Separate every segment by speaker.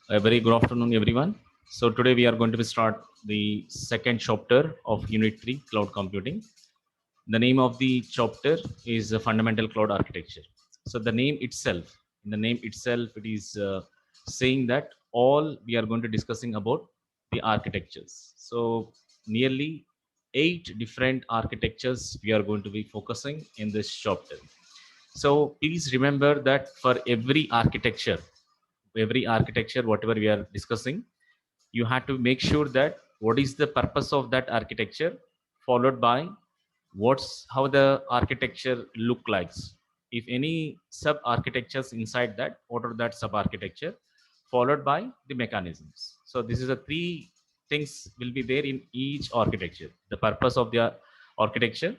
Speaker 1: A very good afternoon, everyone. So today we are going to start the second chapter of Unit 3, Cloud Computing. The name of the chapter is Fundamental Cloud Architecture. So in the name itself, it is saying that all we are going to discussing about the architectures. So nearly 8 different architectures we are going to be focusing in this chapter. So please remember that for every architecture whatever we are discussing, you have to make sure that what is the purpose of that architecture, followed by what's how the architecture look likes. If any sub architectures inside that, what are that sub architecture, followed by the mechanisms. So this is the three things will be there in each architecture: the purpose of the architecture,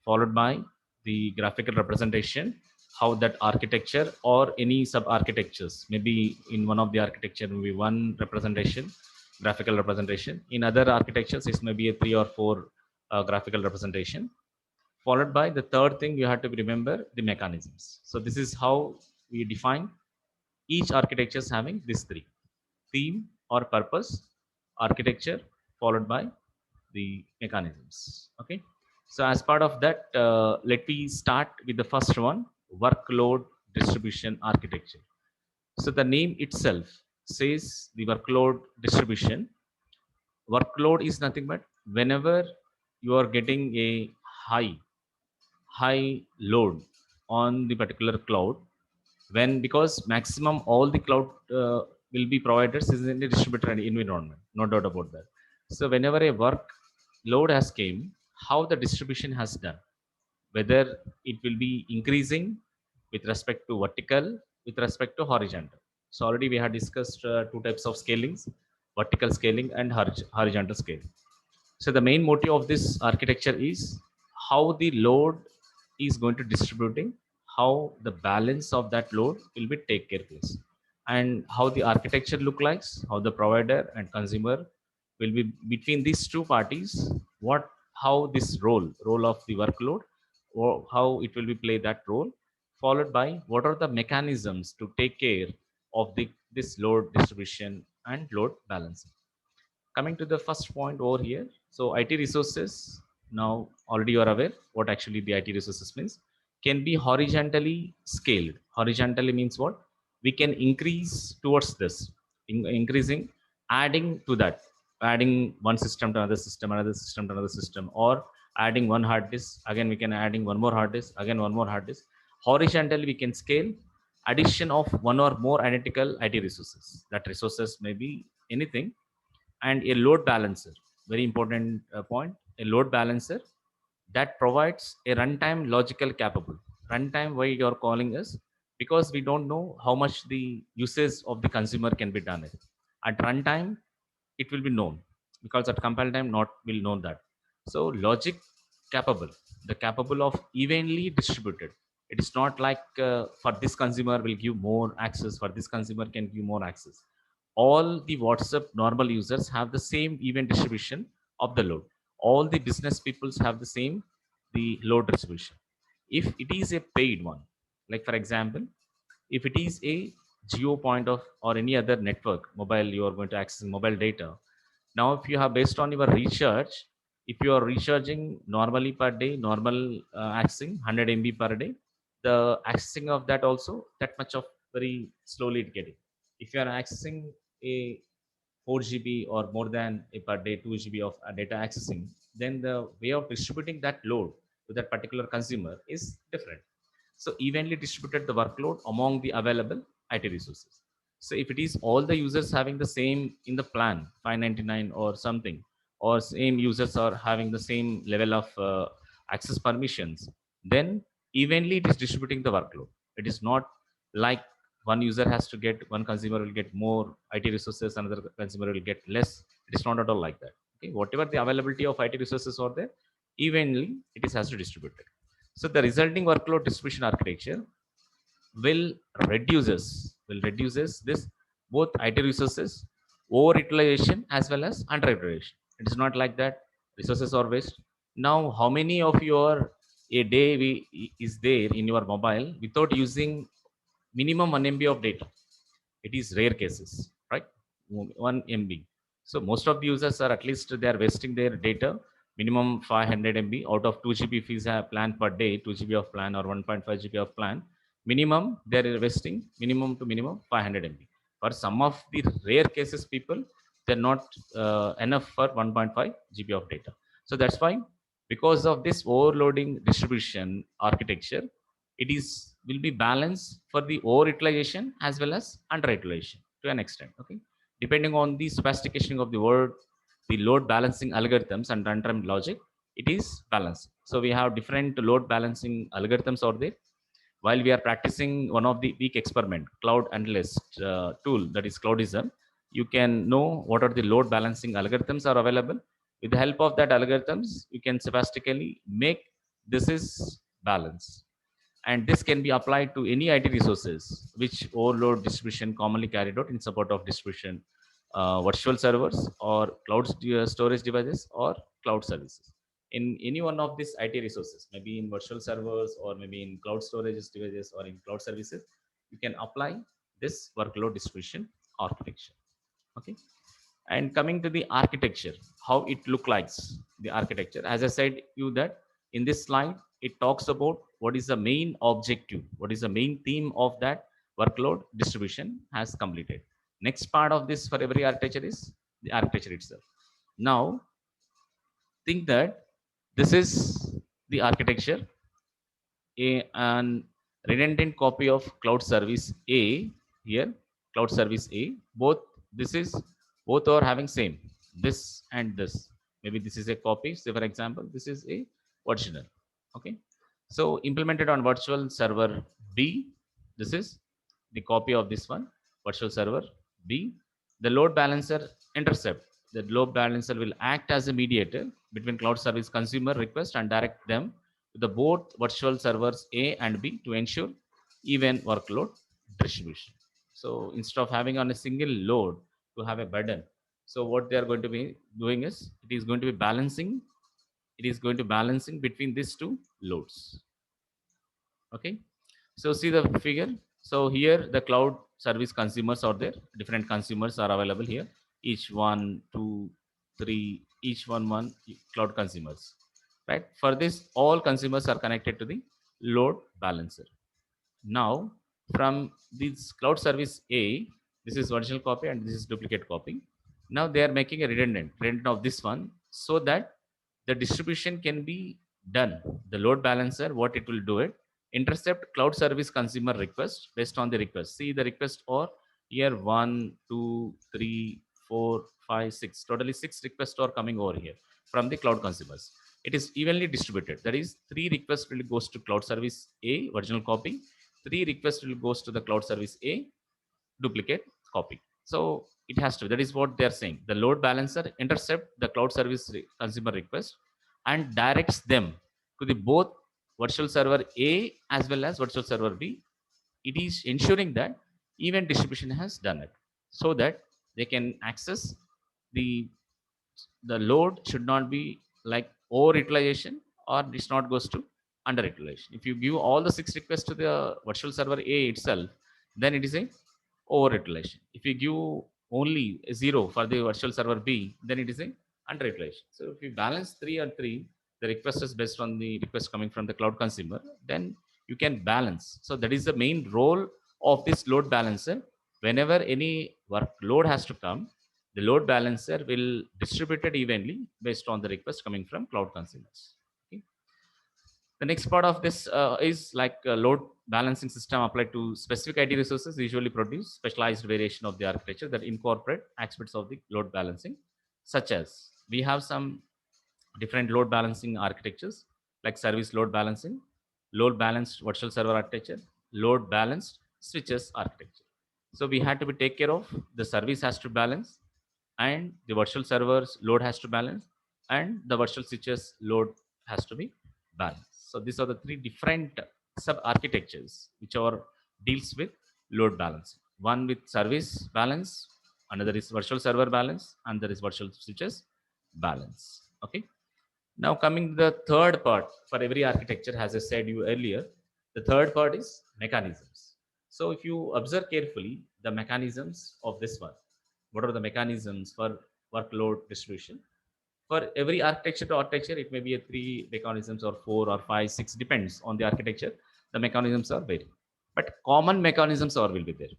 Speaker 1: followed by the graphical representation, how that architecture or any sub architectures, maybe in one of the architecture maybe one representation, graphical representation, in other architectures it may be a 3 or 4 graphical representation, followed by the third thing you have to remember, the mechanisms. So this is how we define each architecture is having these three: theme or purpose, architecture, followed by the mechanisms. Okay. So as part of that, let me start with the first one: workload distribution architecture. So the name itself says the workload distribution. Workload is nothing but whenever you are getting a high high load on the particular cloud, when because maximum all the cloud will be providers is in the distributed environment, no doubt about that. So whenever a work load has came, how the distribution has done, whether it will be increasing with respect to vertical, with respect to horizontal. So already we have discussed two types of scalings: vertical scaling and horizontal scaling. So the main motive of this architecture is how the load is going to distributing, how the balance of that load will be take care place, and how the architecture look like, how the provider and consumer will be between these two parties, what how this role of the workload, or how it will be play that role, followed by what are the mechanisms to take care of the this load distribution and load balancing. Coming to the first point over here, so IT resources, now already you are aware what actually the IT resources means, can be horizontally scaled. Horizontally means what? We can increase towards this, increasing, adding to that, adding one system to another system, another system to another system, or adding one hard disk, again we can adding one more hard disk, again one more hard disk. Horizontally we can scale addition of one or more identical IT resources. That resources may be anything. And a load balancer, very important point, a load balancer that provides a runtime logical capable. Runtime, why you're calling us, because we don't know how much the usage of the consumer can be done at runtime. It will be known, because at compile time not will know that. So logic capable, the capable of evenly distributed. It is not like for this consumer will give more access, for this consumer can give more access. All the WhatsApp normal users have the same even distribution of the load. All the business peoples have the same the load distribution. If it is a paid one, like for example, if it is a geo point of or any other network mobile, you are going to access mobile data. Now if you have based on your recharge, if you are recharging normally per day, normal accessing 100 MB per day, the accessing of that also that much of very slowly it getting. If you are accessing a 4 GB or more than a per day 2 GB of data accessing, then the way of distributing that load to that particular consumer is different. So evenly distributed the workload among the available IT resources. So if it is all the users having the same in the plan 599 or something, or same users are having the same level of access permissions, then evenly it is distributing the workload. It is not like one user has to get, one consumer will get more IT resources, another consumer will get less. It is not at all like that. Okay, whatever the availability of IT resources are there, evenly it is has to distribute it. So the resulting workload distribution architecture will reduces this both IT resources overutilization as well as underutilization. It's not like that resources are waste. Now, how many of your a day is there in your mobile without using minimum 1 MB of data? It is rare cases, right? 1 MB. So most of the users are at least they are wasting their data minimum 500 MB out of 2 GB if is a plan per day, 2 GB of plan or 1.5 GB of plan. Minimum they are investing minimum to minimum 500 MB. For some of the rare cases, people they're not enough for 1.5 GB of data. So that's why because of this overloading distribution architecture, it is will be balanced for the overutilization as well as underutilization to an extent. Okay, depending on the sophistication of the word, the load balancing algorithms and runtime logic, it is balanced. So we have different load balancing algorithms out there. While we are practicing one of the week experiment, cloud analyst tool, that is Cloudism, you can know what are the load balancing algorithms are available. With the help of that algorithms, you can sophisticatedly make this is balance. And this can be applied to any IT resources which overload distribution commonly carried out in support of distribution virtual servers or cloud storage devices or cloud services. In any one of these IT resources, maybe in virtual servers or maybe in cloud storage devices or in cloud services, you can apply this workload distribution architecture. Okay. And coming to the architecture, how it look like, the architecture, as I said you that in this slide it talks about what is the main objective, what is the main theme of that workload distribution has completed. Next part of this for every architecture is the architecture itself. Now think that this is the architecture, an redundant copy of cloud service A here, cloud service A. Both this is both are having same this and this. Maybe this is a copy. Say for example, this is a original. Okay, so implemented on virtual server B. This is the copy of this one, virtual server B. The load balancer intercept. The load balancer will act as a mediator between cloud service consumer request and direct them to the both virtual servers A and B to ensure even workload distribution. So instead of having on a single load to have a burden, so what they are going to be doing is it is going to be balancing. It is going to balancing between these two loads. Okay, so see the figure. So here the cloud service consumers are there. Different consumers are available here. Each one, two, three, each one cloud consumers. Right. For this, all consumers are connected to the load balancer. Now, from this cloud service A, this is original copy and this is duplicate copy. Now they are making a redundant of this one so that the distribution can be done. The load balancer, what it will do it, intercept cloud service consumer request based on the request. See the request or here 1, 2, 3, 4, 5, 6. Totally 6 requests are coming over here from the cloud consumers. It is evenly distributed. That is 3 requests will goes to cloud service A, original copy. 3 requests will goes to the cloud service A, duplicate copy. So it has to. That is what they are saying. The load balancer intercept the cloud service consumer request and directs them to the both virtual server A as well as virtual server B. It is ensuring that event distribution has done it so that they can access the load should not be like over utilization or it's not goes to under utilization. If you give all the 6 requests to the virtual server A itself, then it is a over utilization. If you give only a 0 for the virtual server B, then it is a under utilization. So if you balance 3 and 3, the request is based on the request coming from the cloud consumer, then you can balance. So that is the main role of this load balancer. Whenever any workload has to come, the load balancer will distribute it evenly based on the request coming from cloud consumers. Okay. The next part of this is like a load balancing system applied to specific IT resources usually produce specialized variation of the architecture that incorporate aspects of the load balancing, such as we have some different load balancing architectures like service load balancing, load balanced virtual server architecture, load balanced switches architecture. So we had to be take care of the service has to balance and the virtual servers load has to balance and the virtual switches load has to be balanced. So these are the 3 different sub architectures which are deals with load balancing. One with service balance, another is virtual server balance, and there is virtual switches balance. Okay. Now coming to the third part for every architecture, as I said you earlier, the third part is mechanisms. So if you observe carefully the mechanisms of this one, What are the mechanisms for workload distribution? For every architecture to architecture, it may be a 3 mechanisms or 4 or 5, 6, depends on the architecture. The mechanisms are vary, but common mechanisms are will be there.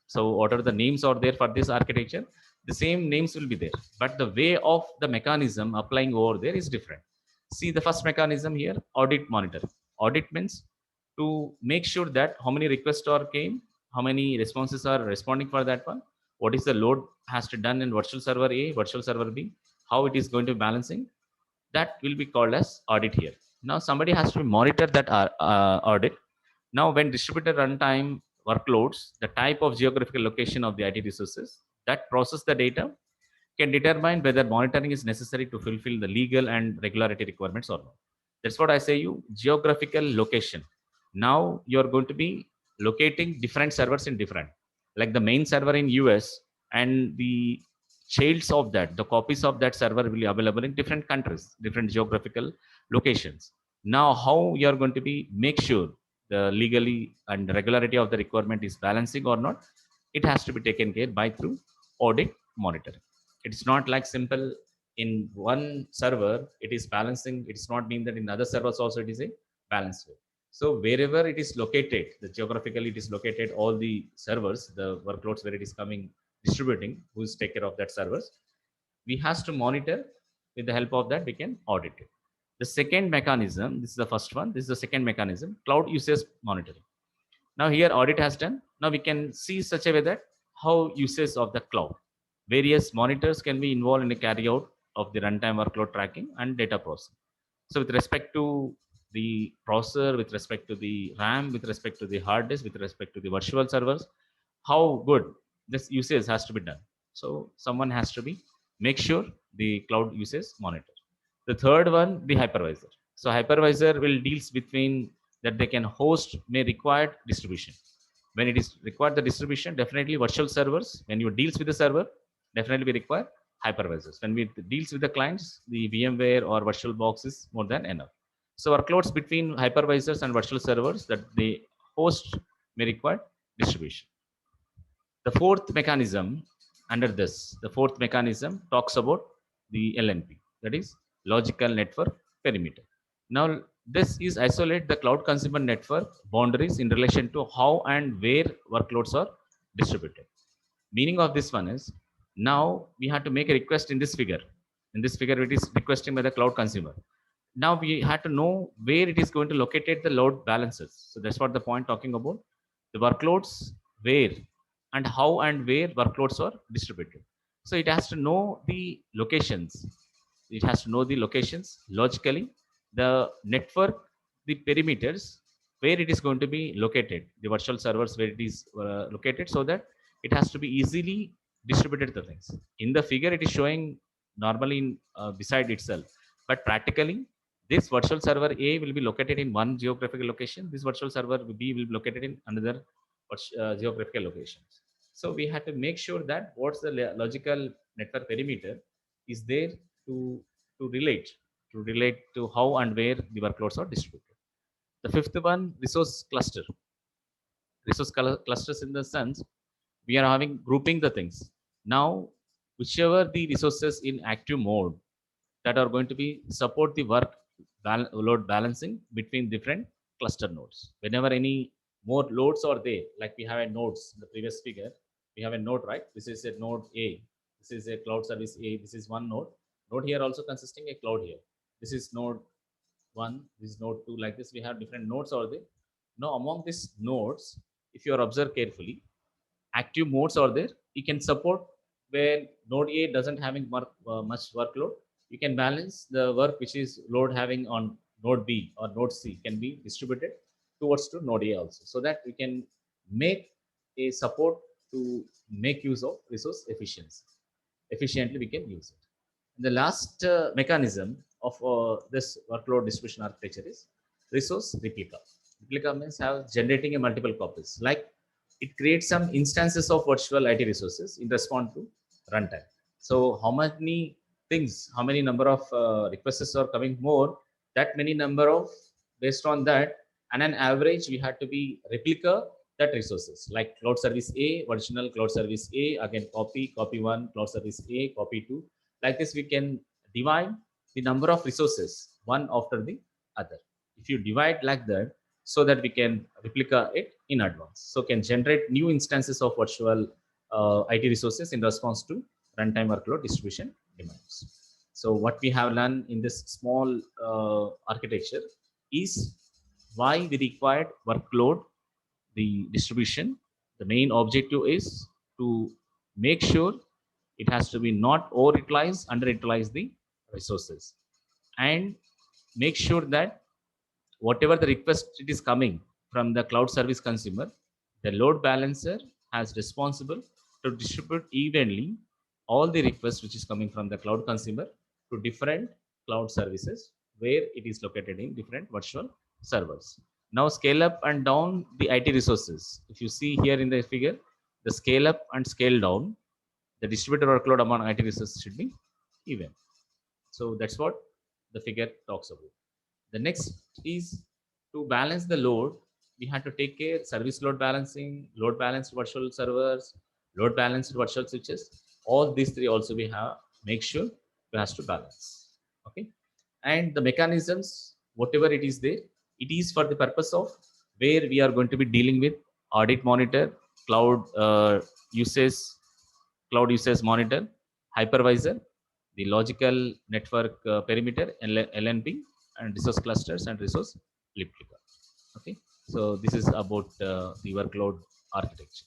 Speaker 1: So whatever the names are there for this architecture, the same names will be there, but the way of the mechanism applying over there is different. See the first mechanism here, audit monitor. Audit means to make sure that how many requests are came, how many responses are responding for that one, what is the load has to done in virtual server A, virtual server B, how it is going to be balancing, that will be called as audit here. Now somebody has to monitor that audit. Now when distributed runtime workloads, the type of geographical location of the IT resources that process the data can determine whether monitoring is necessary to fulfill the legal and regularity requirements or not. That's what I say you, geographical location. Now you're going to be locating different servers in different, like the main server in US and the childs of that, the copies of that server will be available in different countries, different geographical locations. Now how you're going to be make sure the legally and regularity of the requirement is balancing or not, it has to be taken care by through audit monitoring. It's not like simple in one server it is balancing, it's not mean that in other servers also it is a balanced way. So wherever it is located, the geographically it is located, all the servers, the workloads where it is coming distributing, who's take care of that servers, we has to monitor. With the help of that we can audit it. The second mechanism, this is the first one, this is the second mechanism, cloud usage monitoring. Now here audit has done. Now we can see such a way that how usage of the cloud. Various monitors can be involved in the carry out of the runtime workload tracking and data processing. So with respect to the processor, with respect to the RAM, with respect to the hard disk, with respect to the virtual servers, how good this usage has to be done. So someone has to be make sure the cloud usage monitor. The third one, the hypervisor. So hypervisor will deals between that they can host may required distribution. When it is required the distribution, definitely virtual servers. When you deals with the server, definitely we require hypervisors. When we deals with the clients, the VMware or virtual box is more than enough. So workloads between hypervisors and virtual servers that they host may require distribution. The fourth mechanism under this, the fourth mechanism talks about the LNP, that is logical network perimeter. Now, this is isolate the cloud consumer network boundaries in relation to how and where workloads are distributed. Meaning of this one is now we have to make a request in this figure. In this figure, it is requesting by the cloud consumer. Now we had to know where it is going to locate the load balances. So that's what the point talking about. The workloads where and how and where workloads are distributed. So it has to know the locations. It has to know the locations logically, the network, the perimeters, where it is going to be located, the virtual servers where it is located, so that it has to be easily distributed the things. In the figure, it is showing normally in, beside itself, but practically this virtual server A will be located in one geographical location. This virtual server B will be located in another geographical locations. So we have to make sure that what's the logical network perimeter is there to to relate to relate to how and where the workloads are distributed. The fifth one, resource cluster. Resource clusters in the sense we are having grouping the things. Now, whichever the resources in active mode that are going to be support the work load balancing between different cluster nodes. Whenever any more loads are there, like we have a nodes in the previous figure, we have a node, right? This is a node A. This is a cloud service A. This is one node. Node here also consisting a cloud here. This is node one. This is node two. Like this, we have different nodes are there. Now, among these nodes, if you are observe carefully, active modes are there. You can support where node A doesn't having much workload. You can balance the work which is load having on node B or node C can be distributed towards to node A also, so that we can make a support to make use of resource efficiency. Efficiently we can use it. And the last mechanism of this workload distribution architecture is resource replica. Replica means have generating a multiple copies. Like it creates some instances of virtual IT resources in response to runtime. So how many things, how many number of requests are coming more, that many number of based on that, and an average we had to be replica that resources like cloud service A, original cloud service A, again copy one, cloud service A, copy two. Like this, we can divide the number of resources one after the other. If you divide like that, so that we can replica it in advance. So can generate new instances of virtual IT resources in response to runtime workload distribution demands. So what we have learned in this small architecture is why we required workload, the distribution. The main objective is to make sure it has to be not over-utilize, under-utilize the resources, and make sure that whatever the request it is coming from the cloud service consumer, the load balancer has responsible to distribute evenly all the requests which is coming from the cloud consumer to different cloud services where it is located in different virtual servers. Now scale up and down the IT resources. If you see here in the figure, the scale up and scale down, the distributed workload among IT resources should be even. So that's what the figure talks about. The next is to balance the load. We have to take care service load balancing, load balanced virtual servers, load balanced virtual switches. All these three also we have make sure we has to balance. Okay, and the mechanisms, whatever it is there, it is for the purpose of where we are going to be dealing with audit monitor, cloud usage, cloud usage monitor, hypervisor, the logical network perimeter, LNP, and resource clusters and resource replica. Okay, so this is about the workload architecture.